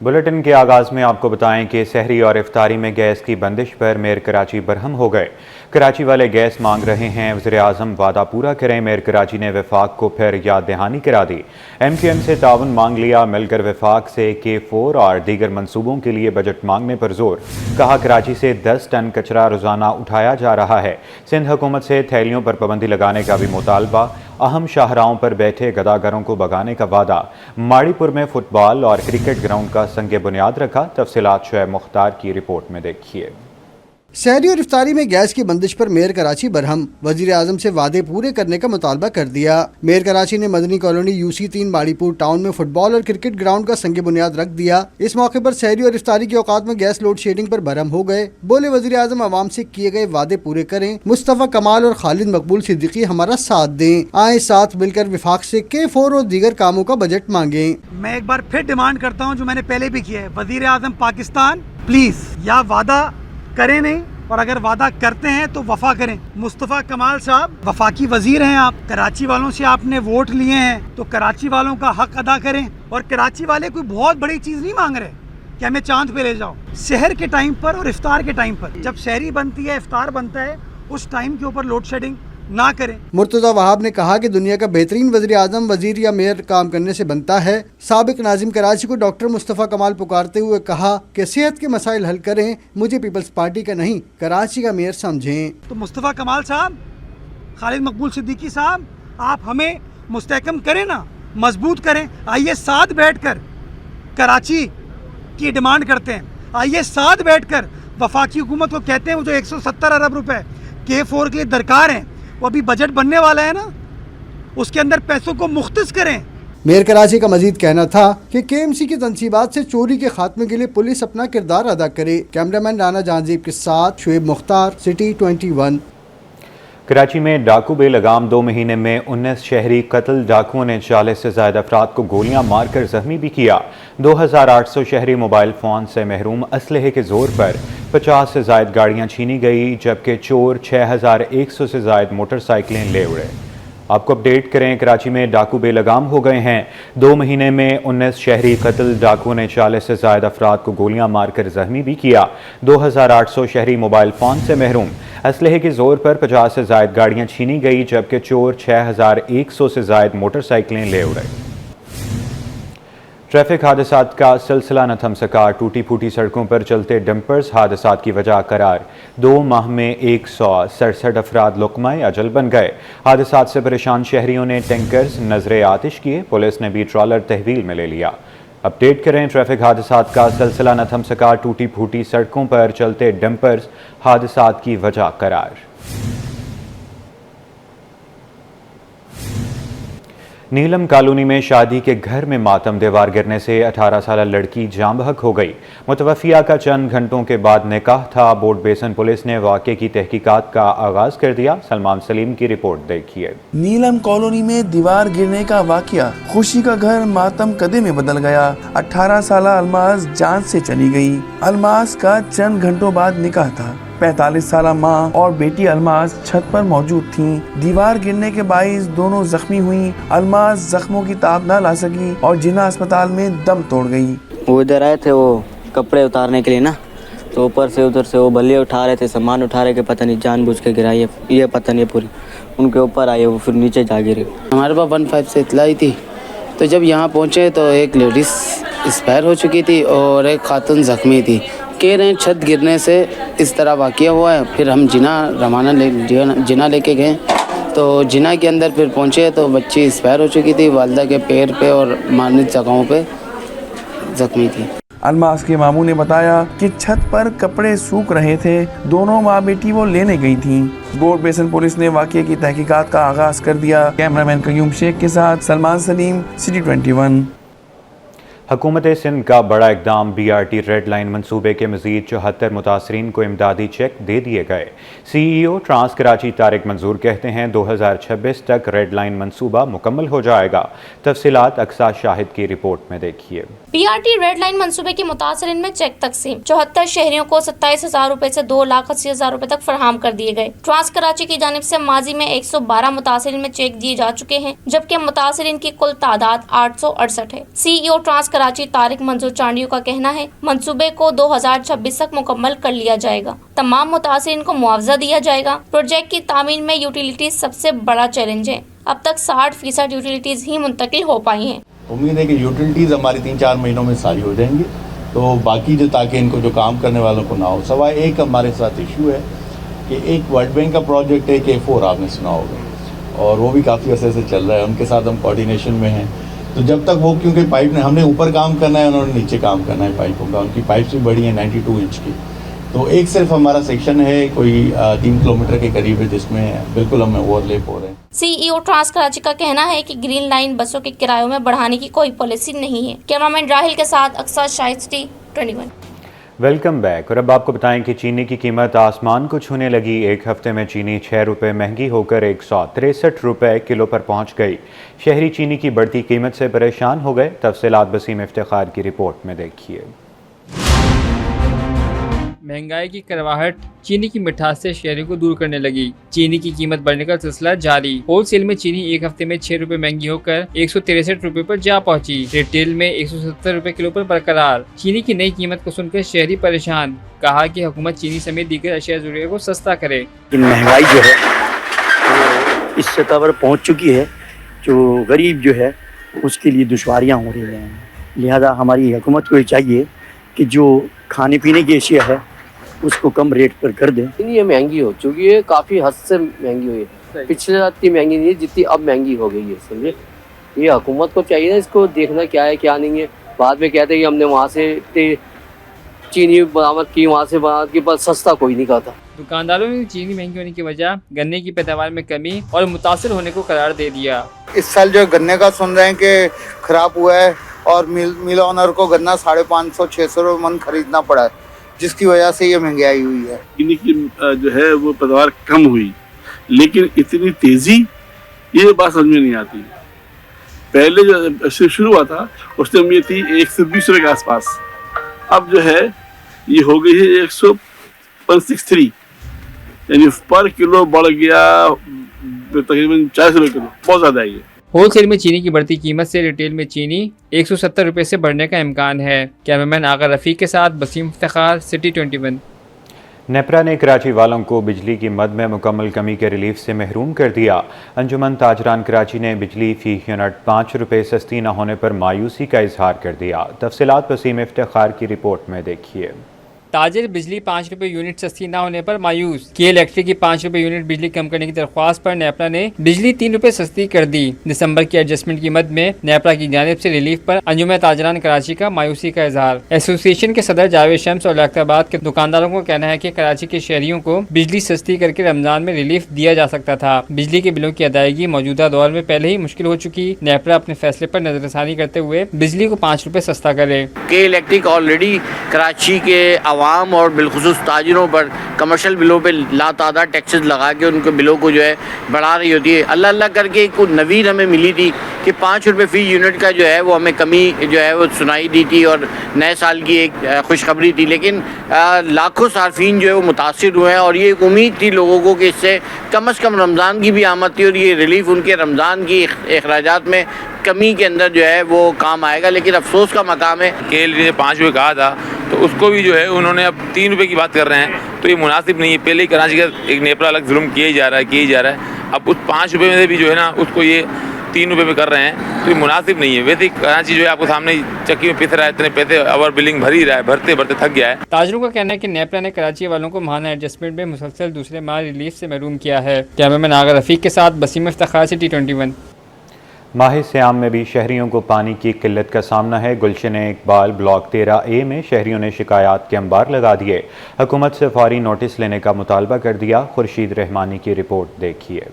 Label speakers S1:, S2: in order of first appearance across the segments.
S1: Bulletin के आगाज में आपको बताएं कि सहरी और इफ्तारी में गैस की बंदिश पर मेयर कराची बरहम हो गए। कराची वाले गैस मांग रहे हैं, वज़ीर-ए-आज़म वादा पूरा करें। मेयर कराची ने वफाक को फिर याद दहानी करा दी। MQM से ताउन मांग लिया। मिलकर वफाक से K4 और दीगर मंसूबों के लिए बजट मांगने पर जोर। कहा कराची से 10 टन कचरा रोजाना उठाया जा रहा है। सिंध हुकूमत से थैलियों पर पाबंदी लगाने का भी मुतालबा। अहम शाहराहों पर बैठे गदागरों को भगाने का वादा। माड़ीपुर में फुटबॉल और क्रिकेट ग्राउंड का संग बुनियाद रखा। तफसीलात शुएब मुख्तार की रिपोर्ट में देखिए।
S2: सहरी और इफ्तारी में गैस की बंदिश पर मेयर कराची बरहम। वज़ीर-ए-आज़म से वादे पूरे करने का मुतालबा कर दिया। मेयर कराची ने Madni colony UC3 Maripur town में फुटबॉल और क्रिकेट ग्राउंड का संग बुनियाद रख दिया। इस मौके पर सहरी और इफ्तारी के औकात में गैस लोड शेडिंग पर बरहम हो गए। बोले वज़ीर-ए-आज़म आवाम से किए गए वादे पूरे करें। मुस्तफ़ा कमाल और खालिद मकबूल सिद्दीकी हमारा साथ दें। आए साथ मिलकर विफाक से K4 और दीगर कामों का बजट मांगे।
S3: मैं एक बार फिर डिमांड करता हूँ जो मैंने पहले भी किया है, वज़ीर-ए-आज़म पाकिस्तान प्लीज या वादा करें नहीं, और अगर वादा करते हैं तो वफा करें। मुस्तफ़ा कमाल साहब वफाकी वजीर हैं, आप कराची वालों से आपने वोट लिए हैं तो कराची वालों का हक अदा करें। और कराची वाले कोई बहुत बड़ी चीज़ नहीं मांग रहे कि हमें चांद पे ले जाओ। शहर के टाइम पर और इफ्तार के टाइम पर, जब शहरी बनती है इफ्तार बनता है, उस टाइम के ऊपर लोड शेडिंग ना करें।
S2: मुर्तज़ा वहाब ने कहा कि दुनिया का बेहतरीन वज़ीर-ए-आज़म वज़ीर या मेयर काम करने से बनता है। साबिक नाज़िम कराची को डॉक्टर मुस्तफ़ा कमाल पुकारते हुए कहा कि सेहत के मसाइल हल करें, मुझे पीपल्स पार्टी का नहीं कराची का मेयर समझें।
S3: तो मुस्तफ़ा कमाल साहब, खालिद मकबूल सिद्दीकी साहब, आप हमें मुस्तहकम करें ना, मजबूत करें। आइए साथ बैठकर कराची की डिमांड करते हैं। आइए साथ बैठकर वफाकी हुकूमत को कहते हैं वो जो 170 अरब रुपए K4 के लिए दरकार हैं, वो अभी बजट बनने वाला है ना, उसके अंदर पैसों को मुख्तस करें।
S2: मेयर कराची का मजीद कहना था कि KMC की तनसीबात से चोरी के खात्मे के लिए पुलिस अपना किरदार अदा करे। कैमरामैन राना जहांजीब के साथ शुएब मुख्तार, सिटी 21।
S1: कराची में डाकू बे लगाम 2 महीने में 19 शहरी कत्ल। डाकुओं ने 40 से ज्यादा अफराद को गोलियां मारकर जख्मी भी किया। 2800 शहरी मोबाइल फोन से महरूम। असलहे के जोर पर 50 से ज्यादा गाड़ियां छीनी गई, जबकि चोर 6100 से ज्यादा मोटरसाइकिलें ले उड़े। आपको अपडेट करें, कराची में डाकू बेलगाम हो गए हैं। 2 महीने में 19 शहरी कत्ल। डाकुओं ने 40 से ज्यादा अफराद को गोलियां मारकर जख्मी भी किया। 2800 शहरी मोबाइल फोन से महरूम। असलहे के जोर पर 50 से ज्यादा गाड़ियां छीनी गई, जबकि चोर 6100 से ज्यादा मोटरसाइकिलें ले उड़े। ट्रैफिक हादसात का सिलसिला न थम सका। टूटी फूटी सड़कों पर चलते डंपर्स हादसात की वजह करार। 2 माह में 167 अफराद लुक़माए अजल बन गए। हादसात से परेशान शहरियों ने टैंकर्स नजरे आतिश किए। पुलिस ने भी ट्रॉलर तहवील में ले लिया। अपडेट करें, ट्रैफिक हादसात का सिलसिला न थम सका। टूटी फूटी सड़कों पर चलते डंपर्स हादसात की वजह करार। नीलम कॉलोनी में शादी के घर में मातम। दीवार गिरने से 18 साल लड़की जाँ बहक हो गई। मुतवफ़िया का चंद घंटों के बाद निकाह था। बोर्ड बेसन पुलिस ने वाक़े की तहकीकात का आगाज कर दिया। सलमान सलीम की रिपोर्ट देखिए।
S4: नीलम कॉलोनी में दीवार गिरने का वाक़या, खुशी का घर मातम कदे में बदल गया। 18 साल अलमास जान से चली गई। अलमास का चंद घंटों बाद निकाह था। 45 साल माँ और बेटी अलमास छत पर मौजूद थीं। दीवार गिरने के बाइस दोनों जख्मी हुई। अलमास जख्मों की ताब न ला सकी और जिन्ना अस्पताल में दम तोड़ गई।
S5: वो इधर आए थे वो कपड़े उतारने के लिए ना, तो ऊपर से उधर से वो बल्ले उठा रहे थे, सामान उठा रहे, के पता नहीं जानबूझ के गिराई है, ये पता नहीं पूरी उनके ऊपर आई है, वो फिर नीचे जा गिरी।
S6: हमारे पास 15 से इतला ही थी, तो जब यहाँ पहुँचे तो एक लेडीज एक्सपायर हो चुकी थी और एक खातून जख्मी थी। कह रहे हैं छत गिरने से इस तरह वाक़या हुआ है। फिर हम जिना लेके गए, तो जिना के अंदर फिर पहुँचे तो बच्ची एक्सपायर हो चुकी थी। वालदा के पैर पे और माननित जगहों पे जख्मी थी।
S4: अलमास के मामू ने बताया कि छत पर कपड़े सूख रहे थे। दोनों माँ बेटी वो लेने गई थीं। बोर्ड बेसन पुलिस ने वाक़ये की तहकीकात का आगाज कर दिया। कैमरामैन कयूम शेख के साथ सलमान सलीम, सिटी 21।
S1: हुकूमत सिंध का बड़ा इकदाम। BRT रेड लाइन मनसूबे के मजीद 74 मुतासरीन को इमदादी चेक दे दिए गए। CEO ट्रांस कराची तारिक मंजूर कहते हैं 2026 तक रेड लाइन मनसूबा मुकम्मल हो जाएगा। तफसीलात अक्सा शाहिद की रिपोर्ट में देखिए।
S7: BRT रेड लाइन मनसूबे के मुतासरीन में चेक तकसीम। 74 शहरियों को 27,000 रुपए से 2,80,000 रुपए तक फराहम कर दिए गए। ट्रांस कराची की जानिब से माजी में 112 मुतासरीन में चेक दिए जा चुके हैं, जबकि मुतासरीन की कुल तादाद 868 है। CEO ट्रांस कराची तारिक मंजूर चांडियों का कहना है मंसूबे को 2026 तक मुकम्मल कर लिया जाएगा। तमाम मुतासिरीन को मुआवजा दिया जाएगा। प्रोजेक्ट की तामीर में यूटिलिटीज सबसे बड़ा चैलेंज है। अब तक 60% यूटिलिटीज ही मुंतकिल हो पाई हैं।
S8: उम्मीद है कि यूटिलिटीज़ हमारी 3-4 महीनों में सारी हो जाएंगी, तो बाकी जो ताकि इनको जो काम करने वालों को ना हो। सवाए एक हमारे साथ इशू है कि एक वर्ल्ड बैंक का प्रोजेक्ट है K4 आपने सुना होगा, और वो भी काफ़ी अरसे से चल रहा है, उनके साथ हम कोऑर्डिनेशन में हैं। तो जब तक वो, क्योंकि पाइप ने हमने ऊपर काम करना है, उन्होंने नीचे काम करना है पाइपों का, उनकी पाइप्स भी बड़ी हैं 92 इंच की। तो एक सिर्फ हमारा सेक्शन है कोई 3 किलोमीटर के करीब है जिसमें बिल्कुल हमें ओवरलेप हो रहे हैं।
S7: CEO ट्रांस कराची का कहना है कि ग्रीन लाइन बसों के किरायों में बढ़ाने की कोई पॉलिसी नहीं है। कैमरामैन राहिल के साथ अक्सर शाहिद T21।
S1: Welcome back. और अब आपको बताएं कि चीनी की कीमत आसमान को छूने लगी। एक हफ्ते में चीनी 6 रुपये महंगी होकर 163 रुपये किलो पर पहुंच गई। शहरी चीनी की बढ़ती कीमत से परेशान हो गए। तफसीलात वसीम इफ्तिखार की रिपोर्ट में देखिए।
S9: महंगाई की करवाहट चीनी की मिठास से शहरियों को दूर करने लगी। चीनी की कीमत बढ़ने का सिलसिला जारी। होलसेल में चीनी एक हफ्ते में 6 रुपये महंगी होकर 163 रुपये पर जा पहुंची। रिटेल में 170 रुपये किलो पर बरकरार। चीनी की नई कीमत को सुनकर शहरी परेशान। कहा कि हुकूमत चीनी समेत दीगर अशिया ज़रूरिया को सस्ता करे।
S10: महंगाई जो है तो इस सतह पर पहुँच चुकी है, जो गरीब जो है उसके लिए दुश्वारियाँ हो रही हैं। लिहाजा हमारी हुकूमत को चाहिए कि जो खाने पीने की अशिया है उसको कम रेट पर कर दें।
S11: ये महंगी हो चुकी है, काफ़ी हद से महंगी हुई है। पिछले साल इतनी महंगी नहीं है जितनी अब महंगी हो गई है। समझे, ये हुकूमत को चाहिए ना इसको देखना क्या है क्या नहीं है। बाद में कहते हैं कि हमने वहाँ से चीनी बरामद की, वहाँ से बरामद की, पर सस्ता कोई नहीं खाता।
S9: दुकानदारों ने चीनी महंगी होने की वजह गन्ने की पैदावार में कमी और मुतासर होने को करार दे दिया।
S12: इस साल जो गन्ने का सुन रहे हैं कि खराब हुआ है और मिल ऑनर को गन्ना 550-600 रुपये मन खरीदना पड़ा है, जिसकी वजह से ये महंगाई हुई है।
S13: चीनी की जो है वो पैदावार कम हुई, लेकिन इतनी तेजी ये बात समझ में नहीं आती। पहले जो शुरू हुआ था उस टाइम ये थी 120 रुपये के आसपास, अब जो है ये हो गई है 163, यानी पर किलो बढ़ गया तकरीबन 40 रुपये किलो, बहुत ज़्यादा है ये।
S9: होलसेल में चीनी की बढ़ती कीमत से रिटेल में चीनी 170 रुपये से बढ़ने का इम्कान है। कैमरामैन आगा रफ़ीक के साथ वसीम इफ्तिखार, सिटी 21।
S1: नेपरा ने कराची वालों को बिजली की मद में मुकम्मल कमी के रिलीफ से महरूम कर दिया। अंजुमन ताजरान कराची ने बिजली फी यूनिट 5 रुपये सस्ती न होने पर मायूसी का इजहार कर दिया। तफसीलात वसीम इफ्तिखार की रिपोर्ट में देखिए।
S9: ताजिर बिजली 5 रुपये यूनिट सस्ती न होने पर मायूस। के इलेक्ट्रिक की 5 रुपये यूनिट बिजली कम करने की दरख्वास्त पर नेपरा ने बिजली 3 रुपये सस्ती कर दी। दिसंबर की एडजस्टमेंट की मद में नेपरा की जानिब से रिलीफ पर अंजुमन ताजरान कराची का मायूसी का इजहार। एसोसिएशन के सदर जावेद शम्स और लखताबाद के दुकानदारों को कहना है कि कराची के शहरियों को बिजली सस्ती करके रमजान में रिलीफ दिया जा सकता था। बिजली के बिलों की अदायगी मौजूदा दौर में पहले ही मुश्किल हो चुकी। नेपरा अपने फैसले पर नजरसानी करते हुए बिजली को 5 रुपये सस्ता करे।
S14: के इलेक्ट्रिक ऑलरेडी कराची के आवाम और बिलखुसूस ताजिरों पर कमर्शियल बिलों पे लातादाद टैक्सेस लगा के उनके बिलों को जो है बढ़ा रही होती है। अल्लाह अल्लाह करके कुछ नवीन हमें मिली थी कि 5 रुपये फी यूनिट का जो है वो हमें कमी जो है वो सुनाई दी थी और नए साल की एक खुशखबरी थी, लेकिन लाखों सार्फिन जो है वो मुतासिर हुए हैं और ये एक उम्मीद थी लोगों को कि इससे कम से कम रमज़ान की भी आमद थी और ये रिलीफ उनके रमज़ान की अखराजात में कमी के अंदर जो है वो काम आएगा। लेकिन अफसोस का मकाम है
S15: के लिए 5 रुपये कहा था तो उसको भी जो है उन्होंने अब 3 रुपये की बात कर रहे हैं, तो ये मुनासिब नहीं है। पहले ही कराची का एक नेपरा अलग जुल्म किया ही जा रहा है, अब उस 5 रुपये में से भी जो है ना उसको ये 3 रुपये में कर रहे हैं, तो ये मुनासिब नहीं है। वैसे ही कराची जो है आपको सामने चक्की में पिस रहा है, इतने पैसे ओवर बिलिंग भर ही रहा है, भरते भरते थक गया है।
S9: ताजरों का कहना है कि नेपरा ने कराची वालों को माहाना एडजस्टमेंट में मुसलसल दूसरे माह रिलीफ से महरूम किया है। कैमरामैन आगा रफ़ीक के साथ वसीम इफ्तिखार, सिटी 21।
S1: माह सियाम में भी शहरियों को पानी की किल्लत का सामना है। गुलशन इकबाल ब्लॉक 13A में शहरियों ने शिकायत के अंबार लगा दिए। हुकूमत से फौरी नोटिस लेने का मुतालबा कर दिया। खुर्शीद रहमानी की रिपोर्ट देखिए।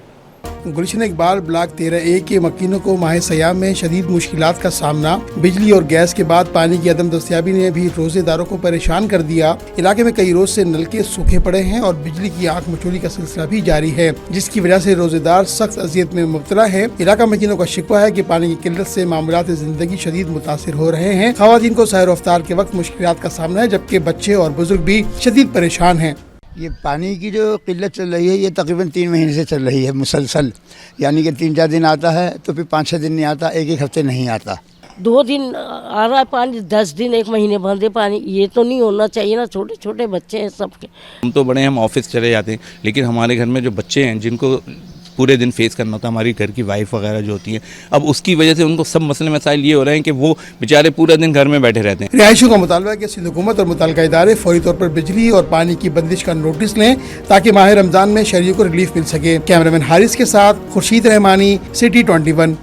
S16: गुलशन इकबाल ब्लॉक 13A के मकीनों को माह सयाम में शदीद मुश्किलात का सामना बिजली और गैस के बाद पानी की अदम दस्तयाबी ने भी रोजेदारों को परेशान कर दिया। इलाके में कई रोज से नलके सूखे पड़े हैं और बिजली की आंख मचोली का सिलसिला भी जारी है, जिसकी वजह से रोजेदार सख्त अजियत में मुब्तला है। इलाका मकीनों का शिकवा है कि पानी की किल्लत से मामलात जिंदगी शदीद मुतासिर हो रहे हैं। खवातीन को सैर रफ्तार के वक्त मुश्किलात का सामना है, जबकि बच्चे और बुजुर्ग भी शदीद परेशान हैं।
S17: ये पानी की जो किल्लत चल रही है ये तकरीबन 3 महीने से चल रही है मुसलसल, यानी कि 3-4 दिन आता है तो फिर 5-6 दिन नहीं आता, एक हफ्ते नहीं आता।
S18: 2 दिन आ रहा है पानी, 10 दिन 1 महीने बंद है पानी। ये तो नहीं होना चाहिए ना, छोटे छोटे बच्चे हैं सबके।
S19: हम तो बड़े, हम ऑफिस चले जाते हैं, लेकिन हमारे घर में जो बच्चे हैं जिनको पूरे दिन फेस करना होता है, हमारी घर की वाइफ वगैरह जो होती है, अब उसकी वजह से उनको सब मसले मसाइल ये हो रहे हैं कि वो बेचारे पूरा दिन घर में बैठे रहते हैं।
S16: रिहायशियों का मुतालबा है कि सिंध हुकूमत और मुतल्लिका इदारे फौरी तौर पर बिजली और पानी की बंदिश का नोटिस लें ताकि माह रमजान में शहरियों को रिलीफ मिल सके। कैमरामैन हारिस के साथ Khurshid Rahmani, city 21।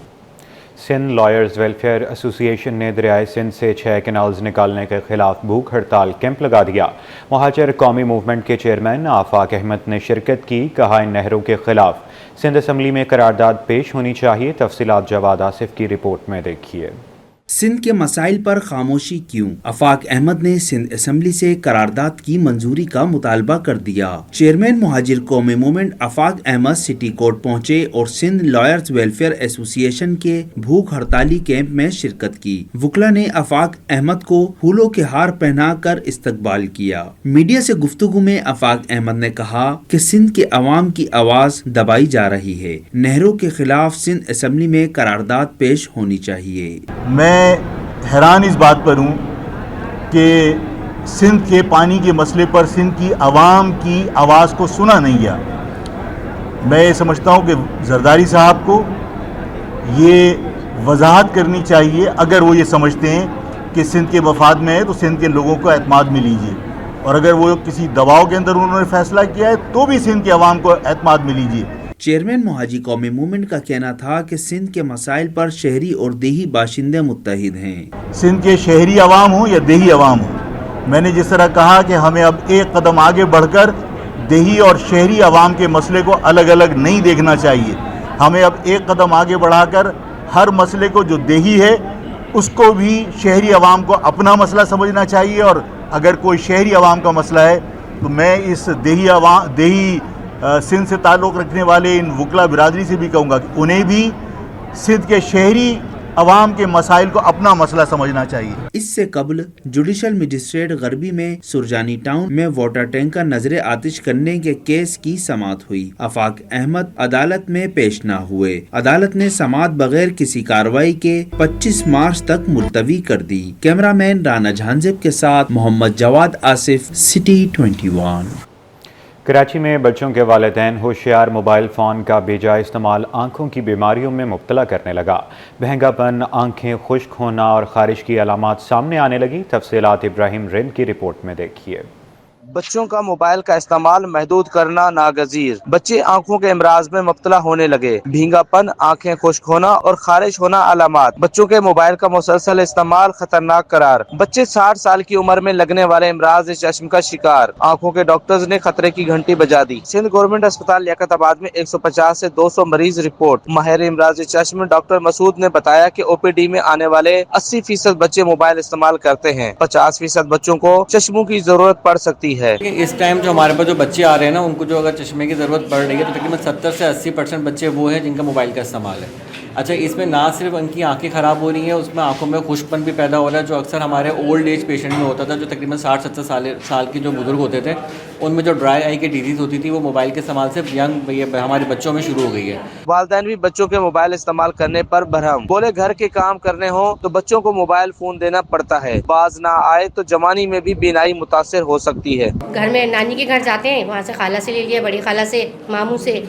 S1: Sindh lawyers welfare association ने दरियाए सिंध से 6 कैनाल्स निकालने के खिलाफ भूख हड़ताल कैंप लगा दिया। महाजर कौमी मूवमेंट के चेयरमैन आफाक अहमद ने शिरकत की। कहा, इन नहरों के खिलाफ सिंध असम्बली में करारदाद पेश होनी चाहिए। तफसीलात जवाद आसिफ की रिपोर्ट में देखिए।
S20: सिंध के मसाइल पर खामोशी क्यों? आफाक अहमद ने सिंध असम्बली से करारदाद की मंजूरी का मुतालबा कर दिया। चेयरमैन महाजिर कौमी मूवमेंट आफाक अहमद सिटी कोर्ट पहुंचे और सिंध लॉयर्स वेलफेयर एसोसिएशन के भूख हड़ताली कैंप में शिरकत की। वकला ने आफाक अहमद को फूलों के हार पहना कर इस्तकबाल किया। मीडिया से गुफ्तगू में आफाक अहमद ने कहा कि सिंध के अवाम की आवाज दबाई जा रही है। नहरों के खिलाफ सिंध असम्बली में करारदाद पेश होनी चाहिए।
S21: मैं हैरान इस बात पर हूँ कि सिंध के पानी के मसले पर सिंध की आवाम की आवाज़ को सुना नहीं गया। मैं ये समझता हूँ कि जरदारी साहब को ये वजाहत करनी चाहिए। अगर वो ये समझते हैं कि सिंध के मफाद में है तो सिंध के लोगों को एतमाद में लीजिए, और अगर वो किसी दबाव के अंदर उन्होंने फैसला किया है तो भी सिंध के अवाम को एतमाद में लीजिए।
S20: चेयरमैन मुहाजी कौमी मूवमेंट का कहना था कि सिंध के मसाइल पर शहरी और देही बाशिंदे मुत्तहिद हैं।
S21: सिंध के शहरी अवाम हो या देही अवाम हो, मैंने जिस तरह कहा कि हमें अब एक कदम आगे बढ़कर देही और शहरी अवाम के मसले को अलग अलग नहीं देखना चाहिए। हमें अब एक कदम आगे बढ़ाकर हर मसले को जो देही है उसको भी शहरी अवाम को अपना मसला समझना चाहिए। और अगर कोई शहरी अवाम का मसला है तो मैं इस देही सिंध से ताल्लुक़ रखने वाले इन वकला बिरादरी से भी कहूँगा कि उन्हें भी सिंध के शहरी अवाम के मसाइल को अपना मसला समझना चाहिए।
S20: इससे कबल जुडिशल मजिस्ट्रेट गरबी में सुरजानी टाउन में वाटर टैंक का नजर आतिश करने के केस की समाअत हुई। आफाक अहमद अदालत में पेश न हुए। अदालत ने समाअत बगैर किसी कार्रवाई के 25 मार्च तक मुलतवी कर दी। कैमरामैन राना झांजेब के साथ मोहम्मद जवाद आसिफ, सिटी 21।
S1: कराची में बच्चों के वालिदैन होशियार मोबाइल फ़ोन का बेजा इस्तेमाल आंखों की बीमारियों में मुब्तला करने लगा। महंगापन, आंखें खुश्क होना और खारिश की अलामात सामने आने लगी। तफसीलात इब्राहिम रिंद की रिपोर्ट में देखिए।
S22: बच्चों का मोबाइल का इस्तेमाल महदूद करना नागजीर। बच्चे आंखों के अमराज में मुब्तला होने लगे। भींगापन, आंखें खुश्क होना और खारिश होना अलामात। बच्चों के मोबाइल का मुसलसल इस्तेमाल खतरनाक करार। बच्चे 60 साल की उम्र में लगने वाले इमराज चश्म का शिकार। आंखों के डॉक्टर्स ने खतरे की घंटी बजा दी। सिंध गवर्नमेंट अस्पताल लियाकताबाद में 150 से 200 मरीज रिपोर्ट। माहिर इमराज चश्म डॉक्टर मसूद ने बताया कि ओपीडी में आने वाले 80% बच्चे मोबाइल इस्तेमाल करते हैं। 50% बच्चों को चश्मों की जरूरत पड़ सकती है।
S23: इस टाइम जो हमारे पास जो बच्चे आ रहे हैं ना, उनको जो अगर चश्मे की ज़रूरत पड़ रही है तो तकरीबन 70 से 80% बच्चे वो हैं जिनका मोबाइल का इस्तेमाल है। अच्छा, इसमें ना सिर्फ उनकी आंखें ख़राब हो रही हैं, उसमें आंखों में खुश्कपन भी पैदा हो रहा है, जो अक्सर हमारे ओल्ड एज पेशेंट में होता था, जो तकरीबन 60-70 साल के जो बुजुर्ग होते थे, उनमें जो ड्राई आई की डिजीज़ होती थी वो मोबाइल के इस्तेमाल से हमारे बच्चों में शुरू हो गई है।
S22: वालिदैन भी बच्चों के मोबाइल इस्तेमाल करने पर बरहम। बोले घर के काम करने हो तो बच्चों को मोबाइल फोन देना पड़ता है। बाज ना आए तो जवानी में भी बीनाई मुतासिर हो सकती है।
S24: घर में नानी के घर जाते हैं, वहाँ से खाला से ले लिया, बड़ी खाला से, मामू से,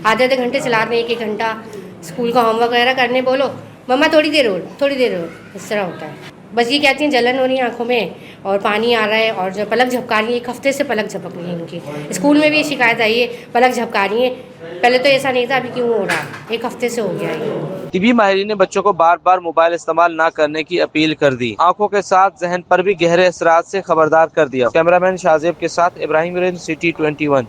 S24: आधे घंटे चलाते हैं, 1 घंटा। स्कूल का होमवर्क वगैरह करने बोलो, मम्मा थोड़ी देर और, इस तरह होता है। बस ये कहती हैं जलन हो रही है आंखों में और पानी आ रहा है और जो पलक झपका रही है, 1 हफ्ते से पलक झपक रही है इनकी। स्कूल में भी ये शिकायत आई है, पलक झपका रही है। पहले तो ऐसा नहीं था, अभी क्यों हो रहा है? 1 हफ्ते से हो गया है।
S22: तिबी माहिरीन ने बच्चों को बार बार मोबाइल इस्तेमाल न करने की अपील कर दी। आंखों के साथ जहन पर भी गहरे असरात से खबरदार कर दिया। कैमरामैन शाहजेब के साथ इब्राहिम रिंद, सिटी 21।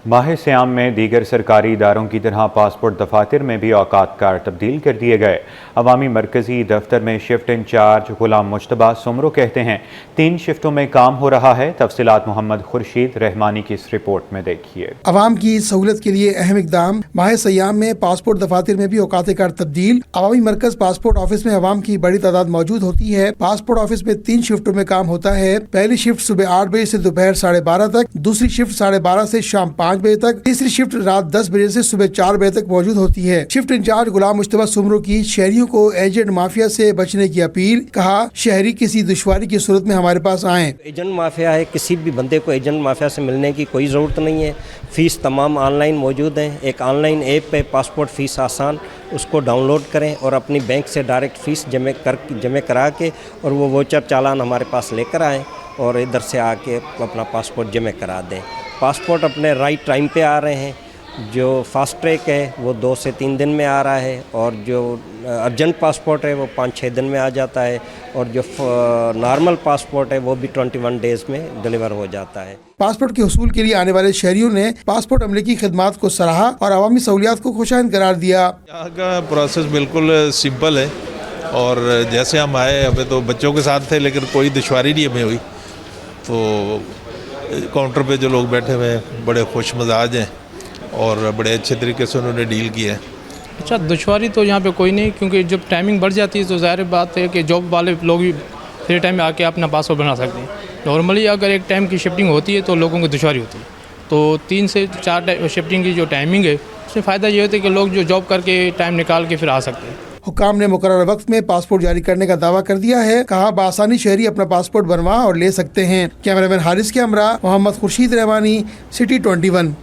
S1: माह सियाम में दीगर सरकारी इदारों की तरह पासपोर्ट दफातर में भी औकात कार तब्दील कर दिए गए। अवामी मरकजी दफ्तर में शिफ्ट इंचार्ज गुलाम मुश्तबा सुमरो कहते हैं 3 शिफ्टों में काम हो रहा है। तफसीलात मोहम्मद खुर्शीद रहमानी की इस रिपोर्ट में देखिए।
S16: अवाम की सहूलत के लिए अहम इकदाम। माह सियाम में पासपोर्ट दफातर में भी औकात कार तब्दील। अवामी मरकज पासपोर्ट ऑफिस में अवाम की बड़ी तादाद मौजूद होती है। पासपोर्ट ऑफिस में 3 शिफ्टों में काम होता है। पहली शिफ्ट सुबह 8 बजे से दोपहर 12:30 तक, दूसरी शिफ्ट 12:30 से शाम 5 5 बजे तक, तीसरी शिफ्ट रात 10 बजे से सुबह 4 बजे तक मौजूद होती है। शिफ्ट इंचार्ज गुलाम मुस्तफा सुमरो की शहरियों को एजेंट माफिया से बचने की अपील, कहा शहरी किसी दुश्वारी की सूरत में हमारे पास आएं।
S2: एजेंट माफिया है, किसी भी बंदे को एजेंट माफिया से मिलने की कोई ज़रूरत नहीं है। फ़ीस तमाम ऑनलाइन मौजूद है। एक ऑनलाइन ऐप पे पासपोर्ट फ़ीस आसान, उसको डाउनलोड करें और अपनी बैंक से डायरेक्ट फ़ीस जमा करा के और वो वोचर चालान हमारे पास लेकर आएँ और इधर से आके अपना पासपोर्ट जमा करा दें। पासपोर्ट अपने राइट टाइम पे आ रहे हैं। जो फास्ट ट्रैक है वो 2 से 3 दिन में आ रहा है और जो अर्जेंट पासपोर्ट है वो 5-6 दिन में आ जाता है और जो नॉर्मल पासपोर्ट है वो भी 21 डेज़ में डिलीवर हो जाता है।
S16: पासपोर्ट के हुसूल के लिए आने वाले शहरियों ने पासपोर्ट अमले की खिदमात को सराहा और अवामी सहूलियात को खुशाइंद करार दिया।
S3: यहाँ का प्रोसेस बिल्कुल सिंपल है और जैसे हम आए, हमें तो बच्चों के साथ थे लेकिन कोई दुश्वारी नहीं हमें हुई। तो काउंटर पे जो लोग बैठे हुए हैं बड़े खुश मिजाज हैं और बड़े अच्छे तरीके से उन्होंने डील किया है।
S5: अच्छा, दुश्वारी तो यहाँ पे कोई नहीं, क्योंकि जब टाइमिंग बढ़ जाती है तो ज़ाहिर बात है कि जॉब वाले लोग भी फ्री टाइम में आके अपना पासपोर्ट बना सकते हैं। नॉर्मली अगर एक टाइम की शिफ्टिंग होती है तो लोगों को दुश्वारी होती है। तो 3 से 4 शिफ्टिंग की जो टाइमिंग है उसमें फ़ायदा ये होता है कि लोग जो जॉब करके टाइम निकाल के फिर आ सकते हैं।
S16: हुकाम ने मुकर्रर वक्त में पासपोर्ट जारी करने का दावा कर दिया है। कहा बआसानी शहरी अपना पासपोर्ट बनवा और ले सकते हैं। कैमरामैन हारिस के हमरा, मोहम्मद खुर्शीद रहमानी, सिटी 21।